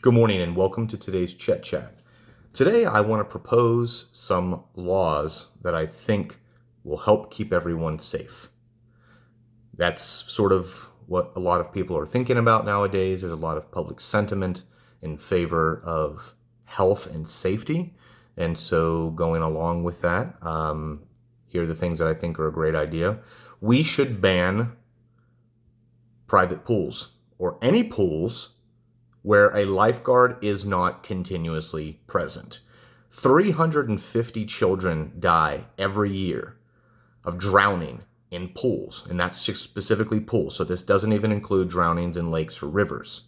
Good morning and welcome to today's Chet Chat. Today I want to propose some laws that I think will help keep everyone safe. That's sort of what a lot of people are thinking about nowadays. There's a lot of public sentiment in favor of health and safety. And so going along with that, here are the things that I think are a great idea. We should ban private pools or any pools where a lifeguard is not continuously present. 350 children die every year of drowning in pools, and that's just specifically pools, so this doesn't even include drownings in lakes or rivers.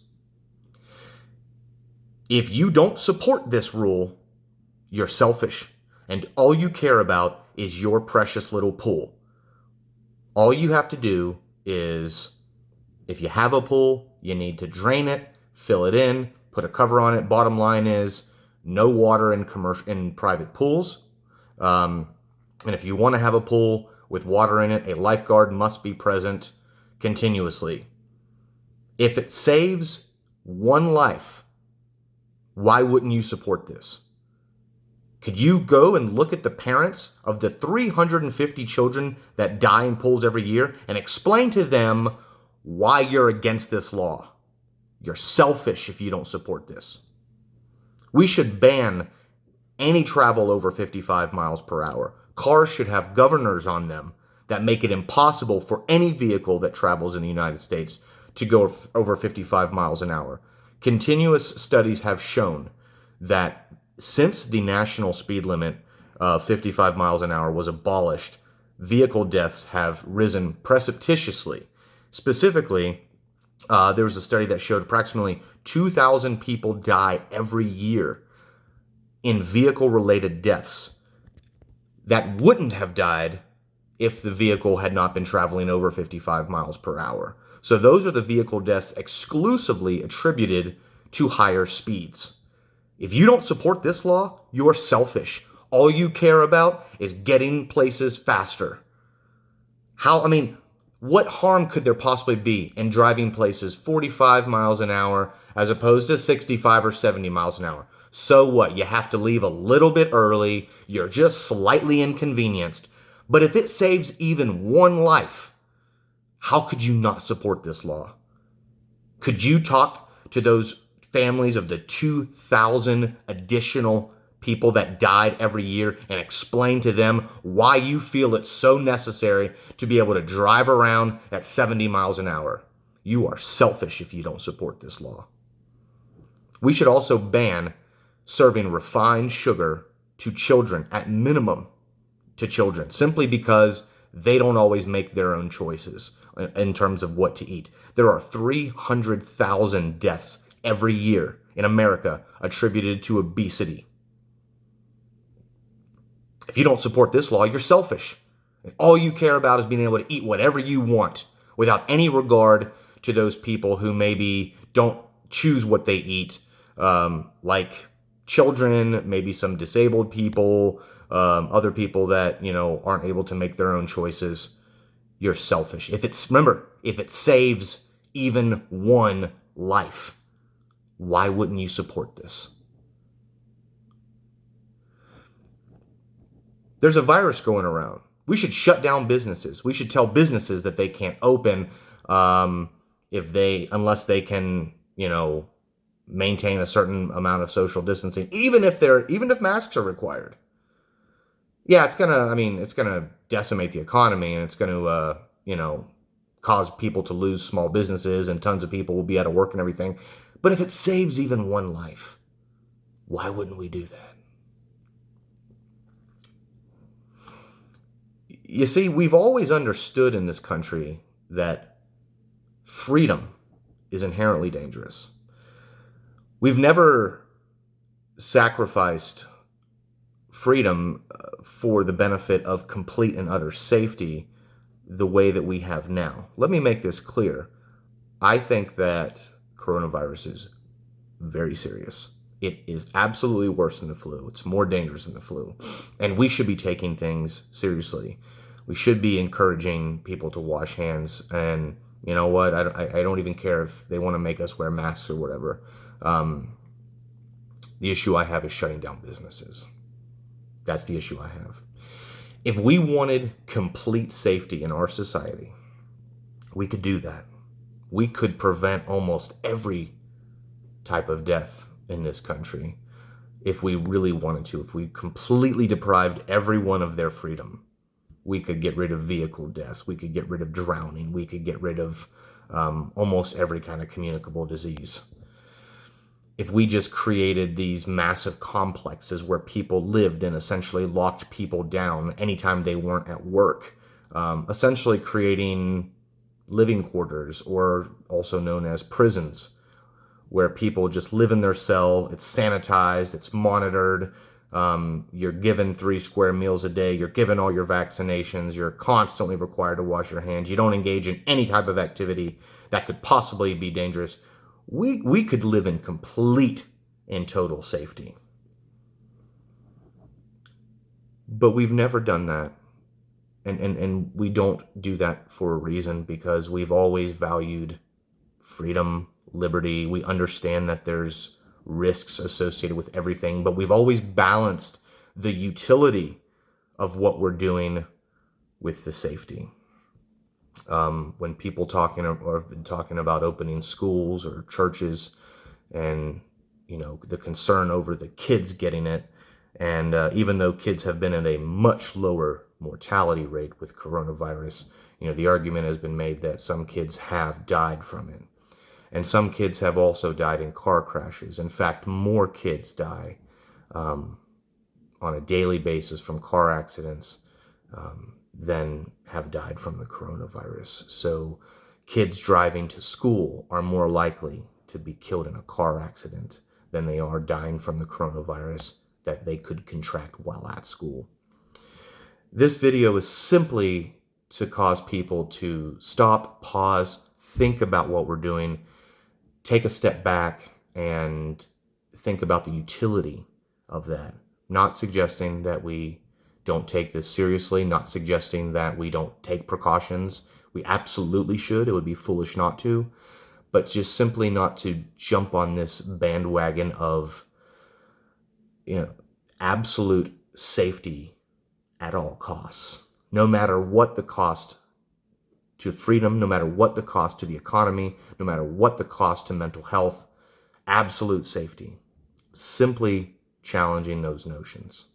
If you don't support this rule, you're selfish, and all you care about is your precious little pool. All you have to do is, if you have a pool, you need to drain it, fill it in, put a cover on it. Bottom line is no water in private pools. And if you want to have a pool with water in it, a lifeguard must be present continuously. If it saves one life, why wouldn't you support this? Could you go and look at the parents of the 350 children that die in pools every year and explain to them why you're against this law? You're selfish if you don't support this. We should ban any travel over 55 miles per hour. Cars should have governors on them that make it impossible for any vehicle that travels in the United States to go over 55 miles an hour. Continuous studies have shown that since the national speed limit of 55 miles an hour was abolished, vehicle deaths have risen precipitously. Specifically, there was a study that showed approximately 2,000 people die every year in vehicle-related deaths that wouldn't have died if the vehicle had not been traveling over 55 miles per hour. So those are the vehicle deaths exclusively attributed to higher speeds. If you don't support this law, you're selfish. All you care about is getting places faster. What harm could there possibly be in driving places 45 miles an hour as opposed to 65 or 70 miles an hour? So what? You have to leave a little bit early. You're just slightly inconvenienced. But if it saves even one life, how could you not support this law? Could you talk to those families of the 2,000 additional people that died every year and explain to them why you feel it's so necessary to be able to drive around at 70 miles an hour? You are selfish if you don't support this law. We should also ban serving refined sugar to children, at minimum to children, simply because they don't always make their own choices in terms of what to eat. There are 300,000 deaths every year in America attributed to obesity. If you don't support this law, you're selfish. All you care about is being able to eat whatever you want without any regard to those people who maybe don't choose what they eat, like children, maybe some disabled people, other people that, aren't able to make their own choices. You're selfish. If it saves even one life, why wouldn't you support this? There's a virus going around. We should shut down businesses. We should tell businesses that they can't open unless they can, maintain a certain amount of social distancing, even if masks are required. Yeah, it's gonna decimate the economy, and it's gonna cause people to lose small businesses, and tons of people will be out of work and everything. But if it saves even one life, why wouldn't we do that? You see, we've always understood in this country that freedom is inherently dangerous. We've never sacrificed freedom for the benefit of complete and utter safety the way that we have now. Let me make this clear. I think that coronavirus is very serious. It is absolutely worse than the flu. It's more dangerous than the flu. And we should be taking things seriously. We should be encouraging people to wash hands. And you know what? I don't even care if they want to make us wear masks or whatever. The issue I have is shutting down businesses. That's the issue I have. If we wanted complete safety in our society, we could do that. We could prevent almost every type of death in this country if we really wanted to. If we completely deprived everyone of their freedom, we could get rid of vehicle deaths. We could get rid of drowning. We could get rid of almost every kind of communicable disease. If we just created these massive complexes where people lived and essentially locked people down anytime they weren't at work, essentially creating living quarters, or also known as prisons, where people just live in their cell. It's sanitized, it's monitored. You're given 3 square meals a day. You're given all your vaccinations. You're constantly required to wash your hands. You don't engage in any type of activity that could possibly be dangerous. We could live in complete and total safety. But we've never done that. And we don't do that for a reason, because we've always valued freedom, liberty. We understand that there's risks associated with everything, but we've always balanced the utility of what we're doing with the safety. When people talking or have been talking about opening schools or churches, and the concern over the kids getting it, and even though kids have been at a much lower mortality rate with coronavirus, the argument has been made that some kids have died from it. And some kids have also died in car crashes. In fact, more kids die on a daily basis from car accidents than have died from the coronavirus. So kids driving to school are more likely to be killed in a car accident than they are dying from the coronavirus that they could contract while at school. This video is simply to cause people to stop, pause, think about what we're doing, take a step back, and think about the utility of that. Not suggesting that we don't take this seriously, not suggesting that we don't take precautions. We absolutely should. It would be foolish not to. But just simply not to jump on this bandwagon of absolute safety at all costs. No matter what the cost to freedom, no matter what the cost to the economy, no matter what the cost to mental health, absolute safety. Simply challenging those notions.